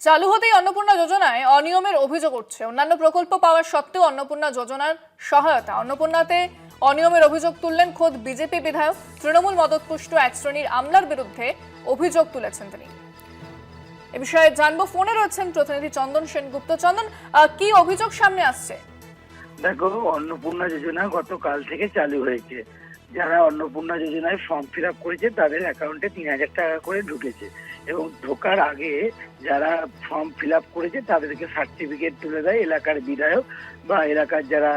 চালু হতেই অন্নপূর্ণা যোজনায় অনিয়মের অভিযোগ উঠছে। অন্যান্য প্রকল্প পাওয়ার সত্ত্বেও অন্নপূর্ণা যোজনার সহায়তা অন্নপূর্ণাতে অনিয়মের অভিযোগ তুললেন খোদ বিজেপি বিধায়ক। তৃণমূল মদতপুষ্ট এক শ্রেণীর আমলার বিরুদ্ধে অভিযোগ তুলেছেন তিনি। এ বিষয়ে জানবো, ফোনে রয়েছেন প্রতিনিধি চন্দন সেনগুপ্ত। চন্দন, কি অভিযোগ সামনে আসছে? দেখো, অন্নপূর্ণা যোজনা গতকাল থেকে চালু হয়েছে। যারা অন্নপূর্ণা যোজনায় ফর্ম ফিল আপ করেছে তাদের অ্যাকাউন্টে ৩,০০০ টাকা করে ঢুকেছে এবং ঢোকার আগে যারা ফর্ম ফিল আপ করেছে তাদেরকে সার্টিফিকেট তুলে দেয় এলাকার বিধায়ক বা এলাকার যারা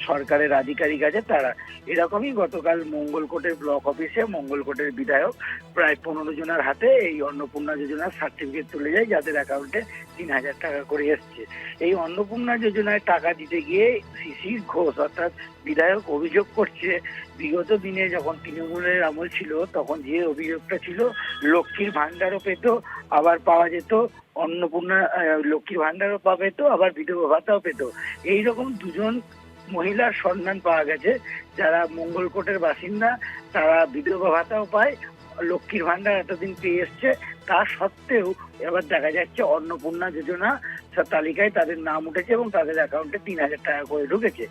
সরকারের আধিকারিক আছে তারা। এরকমই গতকাল মঙ্গলকোটের ব্লক অফিসে মঙ্গলকোটের বিধায়ক প্রায় ১৫ জনের হাতে এই অন্নপূর্ণা যোজনার সার্টিফিকেট তুলে যায়, যাদের অ্যাকাউন্টে ৩,০০০ টাকা করে এসছে। এই অন্নপূর্ণা যোজনায় টাকা দিতে গিয়ে শিশির ঘোষ অর্থাৎ বিধায়ক অভিযোগ করছে, বিগত দিনে যখন তৃণমূলের আমল ছিল তখন যে অভিযোগটা ছিল, লক্ষ্মীর ভান্ডারও পেত, আবার পাওয়া যেত অন্নপূর্ণা, লক্ষ্মীর ভান্ডারও পেত, আবার বিধবা ভাতাও পেত। এইরকম দুজন মহিলার সন্ধান পাওয়া গেছে যারা মঙ্গলকোটের বাসিন্দা, তারা বিধবা ভাতাও পায়, লক্ষ্মীর ভান্ডার এতদিন পেয়ে এসছে। তা সত্ত্বেও এবার দেখা যাচ্ছে অন্নপূর্ণা যোজনা তালিকায় তাদের নাম উঠেছে এবং তাদের অ্যাকাউন্টে ৩,০০০ টাকা করে ঢুকেছে।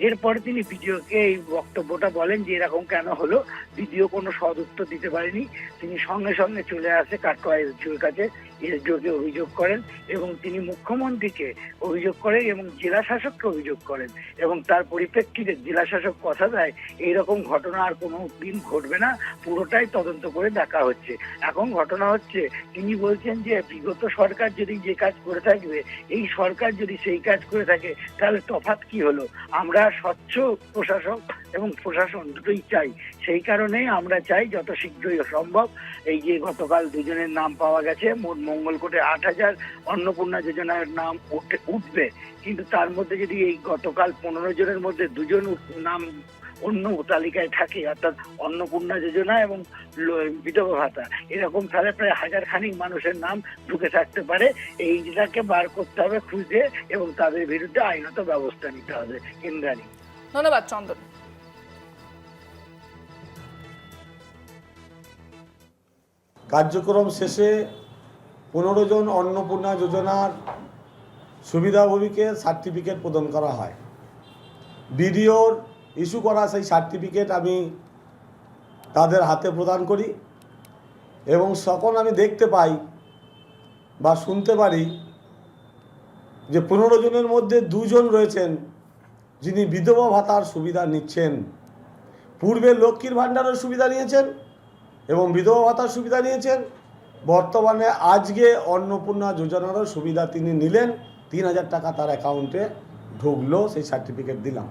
এরপরে তিনি বিডিওকে এই বক্তব্যটা বলেন যে এরকম কেন হলো। বিডিও কোনো সদ উত্তর দিতে পারেনি। তিনি সঙ্গে সঙ্গে চলে আসে কাটোয়া এসডিওর কাছে, এসডিওকে অভিযোগ করেন এবং তিনি মুখ্যমন্ত্রীকে অভিযোগ করেন এবং জেলা শাসককে অভিযোগ করেন এবং তার পরিপ্রেক্ষিতে জেলা শাসক কথা দেয় এইরকম ঘটনা আর কোনো দিন ঘটবে না, পুরোটাই তদন্ত করে দেখা হচ্ছে। এখন ঘটনা হচ্ছে, তিনি বলছেন যে বিগত সরকার যদি যে কাজ করে থাকবে, এই সরকার যদি সেই কাজ করে থাকে তাহলে তফাৎ কি হলো? আমরা স্বচ্ছ প্রশাসক এবং প্রশাসন দুটোই চাই। সেই কারণে আমরা চাই যত শীঘ্রই সম্ভব এই যে গতকাল দুজনের নাম পাওয়া গেছে, মোট মঙ্গলকোটে ৮,০০০ অন্নপূর্ণা যোজনার নাম উঠবে, কিন্তু তার মধ্যে যদি এই গতকাল ১৫ জনের মধ্যে দুজন নাম অন্য তালিকায় থাকে, অর্থাৎ অন্নপূর্ণা যোজনা এবং বিধবা ভাতা, এরকম তাহলে প্রায় ১,০০০ খানিক মানুষের নাম ঢুকে থাকতে পারে। এইটাকে বার করতে হবে খুঁজে এবং তাদের বিরুদ্ধে আইনত ব্যবস্থা নিতে হবে। ইন্দ্রাণী, ধন্যবাদ চন্দন। কার্যক্রম শেষে ১৫ জন অন্নপূর্ণা যোজনার সুবিধাভোগীকে সার্টিফিকেট প্রদান করা হয়। বিডিওর ইস্যু করা সেই সার্টিফিকেট আমি তাদের হাতে প্রদান করি এবং তখন আমি দেখতে পাই বা শুনতে পারি যে ১৫ জনের মধ্যে ২ জন রয়েছেন যিনি বিধবা ভাতার সুবিধা নিচ্ছেন। পূর্বে লক্ষ্মীর ভাণ্ডারের সুবিধা নিয়েছেন এবং বিধবা ভাতার সুবিধা নিয়েছেন। বর্তমানে আজকে অন্নপূর্ণা যোজনারও সুবিধা তিনি নিলেন, ৩,০০০ টাকা তার অ্যাকাউন্টে ঢুকলো, সেই সার্টিফিকেট দিলাম।